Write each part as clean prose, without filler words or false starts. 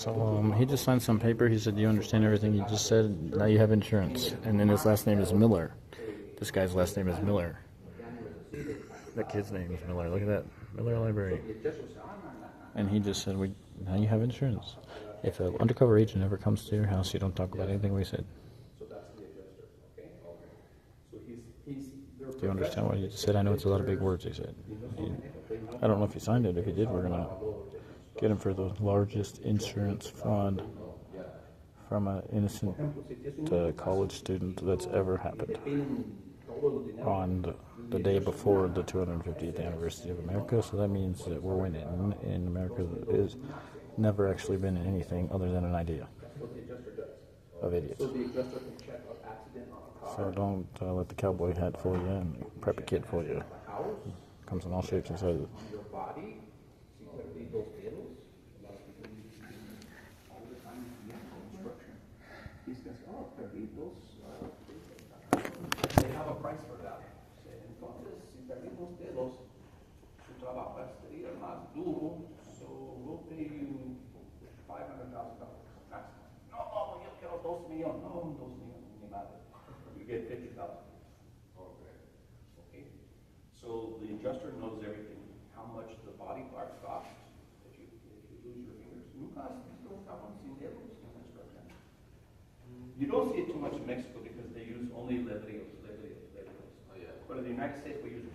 So he just signed some paper. He said, "You understand everything you just said. Now you have insurance." And then his last name is Miller. This guy's last name is Miller. That kid's name is Miller. Look at that, Miller Library. And he just said, now you have insurance. If an undercover agent ever comes to your house, you don't talk about anything we said." Do you understand what he just said? I know it's a lot of big words, he said. I don't know if he signed it. If he did, we're going to get him for the largest insurance fraud from an innocent college student that's ever happened on the day before the 250th anniversary of America. So that means that we're winning in America that has never actually been anything other than an idea of idiots. So don't let the cowboy hat fool you and preppy kid fool you. Comes in all shapes and sizes. They have a price for that. Entonces, si perdí los dedos, su trabajo sería más duro, so we'll pay you $500,000. No, yo quiero 2 millones. No, 2 millones, ni madre. You get 50,000. Okay. So the adjuster knows everything. How much the body parts cost if you lose your fingers. Nunca has visto un cabrón sin dedos en construction. You don't see it too much in Mexico because they use only ladrillos. Oh, yeah. But in the United States, we use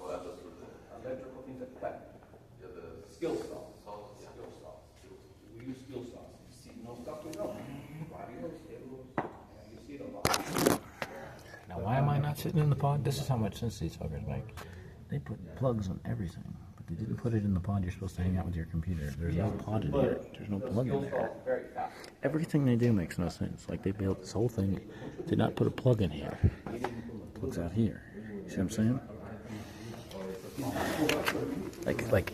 electrical things like that. Yeah, the Skill saws. yeah. Skill saws. We use skill saws. See, no stuff we know. Radios, dedos, you see it a lot. Now, why am I not sitting in the pod? This is how much sense these fuckers make. They put plugs on everything, but they didn't put it in the pod you're supposed to hang out with your computer. There's no pod in here. There's no plug in there. Everything they do makes no sense. Like, they built this whole thing, did not put a plug in here. Plug's out here. You see what I'm saying? Like,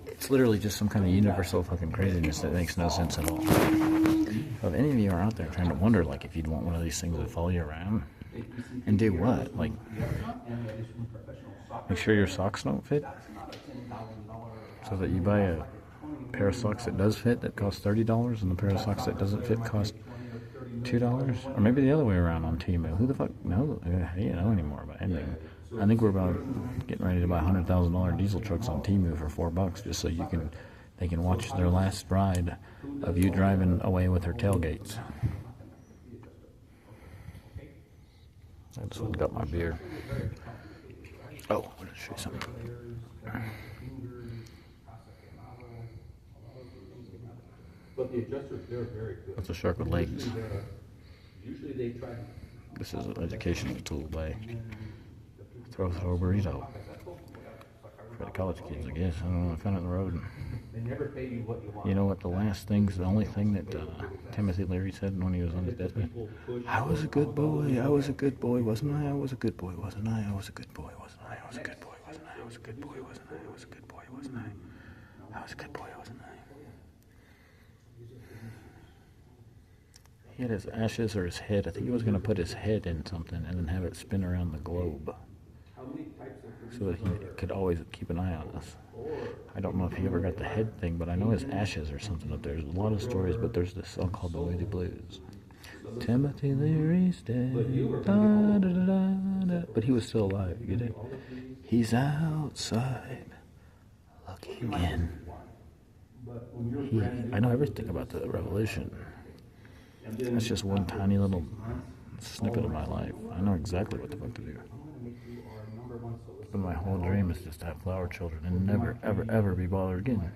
it's literally just some kind of universal fucking craziness that makes no sense at all. So if any of you are out there trying to wonder, like, if you'd want one of these things to follow you around and do what? Like, make sure your socks don't fit so that you buy a pair of socks that does fit that costs $30 and the pair of socks that doesn't fit costs $2, or maybe the other way around on Temu. Who the fuck knows? How do you know anymore about anything? I think we're about getting ready to buy $100,000 diesel trucks on Temu for $4 just so they can watch their last ride of you driving away with her tailgates. I just got my beer. Oh, I want to show you something. But the adjusters, they're very good. That's a shark with legs. Usually they try to... This is an educational tool by throw a burrito. For the college kids, I guess. I don't know, I found it in the road. They never pay you what you want. You know what the only thing that Timothy Leary said when he was on his deathbed? I was a good boy, I was a good boy, wasn't I? I was a good boy, wasn't I? I was a good boy, wasn't I? I was a good boy, wasn't I? I was a good boy, wasn't I? I was a good boy, wasn't I? I was a good boy, wasn't I? He had his ashes or his head. I think he was going to put his head in something and then have it spin around the globe so that he could always keep an eye on us. I don't know if he ever got the head thing, but I know his ashes or something up there. There's a lot of stories, but there's this song called The Moody Blues. Timothy Leary's dead, da, da, da, da, da. But he was still alive, you get it? He's outside looking in. I know everything about the revolution. That's just one tiny little snippet of my life. I know exactly what the fuck to do. But my whole dream is just to have flower children and never, ever, ever be bothered again.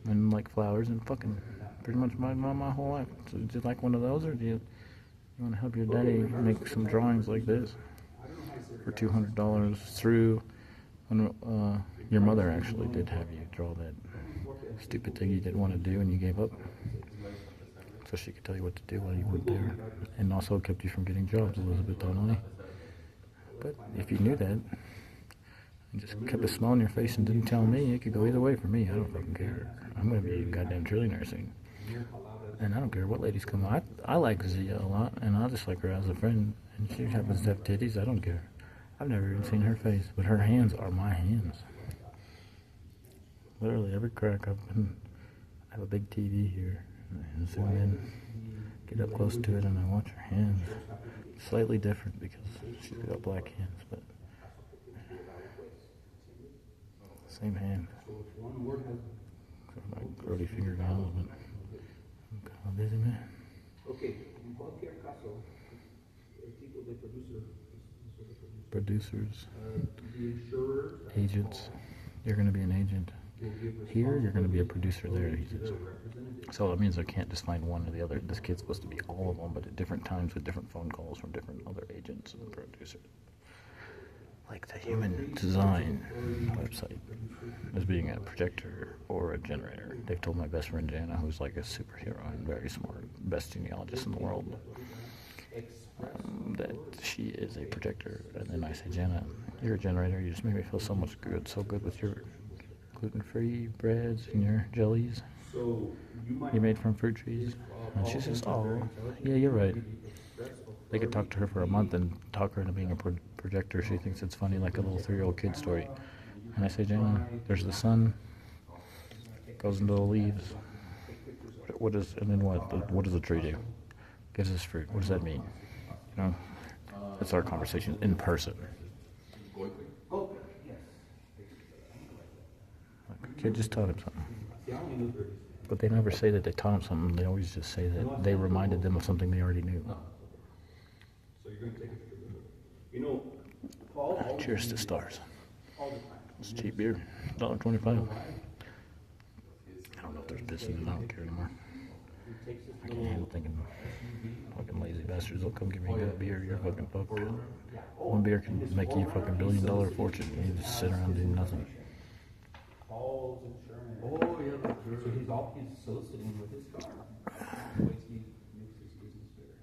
And like flowers and fucking pretty much my whole life. So do you like one of those, or do you want to help your daddy make some drawings like this for $200 through when your mother actually did have you draw that stupid thing you didn't want to do and you gave up? So she could tell you what to do while you weren't there, and also kept you from getting jobs, Elizabeth Donnelly. But if you knew that, and just kept a smile on your face and didn't tell me, it could go either way for me. I don't fucking care. I'm going to be a goddamn trillionaire soon. And I don't care what ladies come on. I like Zia a lot, and I just like her as a friend. And she happens to have titties, I don't care. I've never even seen her face, but her hands are my hands. Literally every crack I've been have a big TV here. And zoom in, get up close to it, and I watch her hands. Slightly different because she's got black hands, but same hand. My grody fingernails, but I'm kind of busy, man. Okay, en cualquier caso, el tipo de producer, Producers, the insurer agents. You're going to be an agent. will give Here, you're going to be a producer there, he to says. their representative. So it means I can't just find one or the other. This kid's supposed to be all of them, but at different times with different phone calls from different other agents and producers. Like the human design website as being a projector or a generator. They've told my best friend Jana, who's like a superhero and very smart, best genealogist in the world, that she is a projector. And then I say, Jana, you're a generator. You just make me feel so much good, so good with your gluten-free breads and your jellies So you might you made from fruit trees. And she says, oh, yeah, you're right. They could talk to her for a month and talk her into being a projector. She thinks it's funny, like a little 3-year-old kid story. And I say, Jana, there's the sun, goes into the leaves. What is, and then what? What does the tree do? Gives us fruit. What does that mean? You know, that's our conversation in person. Like, kid just taught him something. But they never say that they taught him something. They always just say that they reminded them of something they already knew. So you're going to take a picture of it. You know, Paul always Cheers to stars. all the time. It's cheap beer. $1.25. I don't know if there's business in it. I don't care anymore. He takes this I can't handle thinking fucking lazy bastards will come give me good beer. You're fucking fucked. One beer can make you a fucking $1 billion fortune. You just sit around doing nothing. Paul's insurance. Oh, yeah. So he's soliciting with his car. Ways he makes his business better.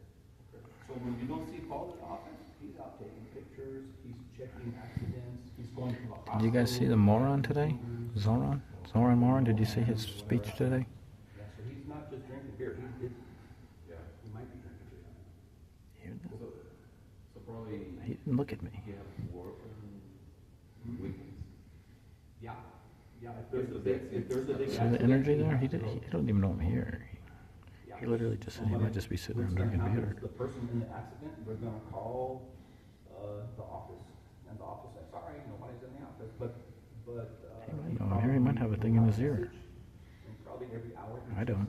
Okay. So when you don't see Paul in the office, he's out taking pictures, he's checking accidents, he's going to the hospital. Did you guys see the moron today? Zoran? Zoran Moran? Did you see his speech today? Yeah, so he's not just drinking beer, he might be drinking beer. So probably He didn't look at me. you have work on weekends. Yeah. Yeah, if there's a big See the energy there? He don't even know I'm here. He literally just said he might just be sitting there and drinking beer. The person in the accident, we're gonna call, the office, and the office says, sorry, nobody's in the office, but, He might know I'm here. He might have a thing in his ear. and probably every hour. I don't.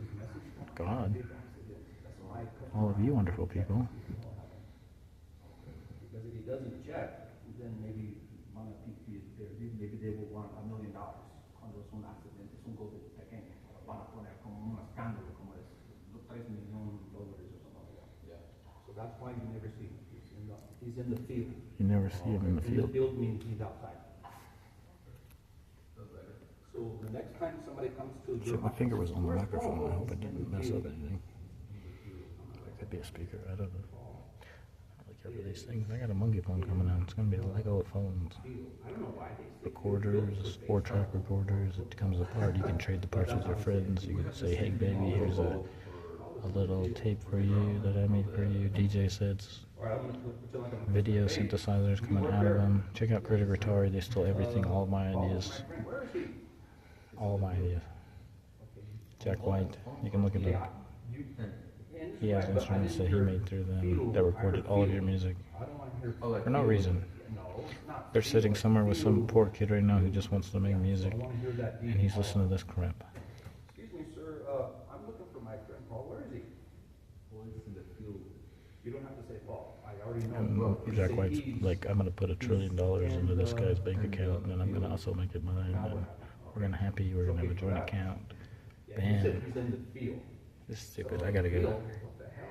God. That's my cut. All of you wonderful people. Because if he doesn't check, then maybe maybe they will want $1 million. Cuando es un accidente, es un golpe pequeño. Van a poner como un escándalo, como es $3 million or something like that. Yeah. So that's why you never see him. He's in the field. You never see him in the In the field. field means he's outside. So the next time somebody comes to Shit, my finger was on the microphone. I hope I didn't mess up anything. Could be a speaker. I don't know. I really care for these things. I got a monkey phone coming out. It's gonna be a Lego of phones. I don't know why they Recorders, 4-track recorders. It comes apart. You can trade the parts with your friends. You can say, "Hey, baby, here's a little tape for you that I made for you." DJ sets, video synthesizers coming out of them. Check out Critic Atari. They stole everything. All of my ideas. All of my ideas. Jack White. You can look at them. He has instruments that he made through them that recorded all of your music for no reason. They're sitting somewhere with some poor kid right now who just wants to make music, and he's listening to this crap. Excuse me, sir, I'm looking for my friend Paul. Where is he? Paul is in the field. You don't have to say Paul. I already know. And Jack White's like, I'm gonna put $1 trillion into this guy's bank account, and then I'm gonna also make it mine. And we're gonna we're gonna have a joint account. He said Bam. he's in the field. This is stupid. I gotta go. What the hell?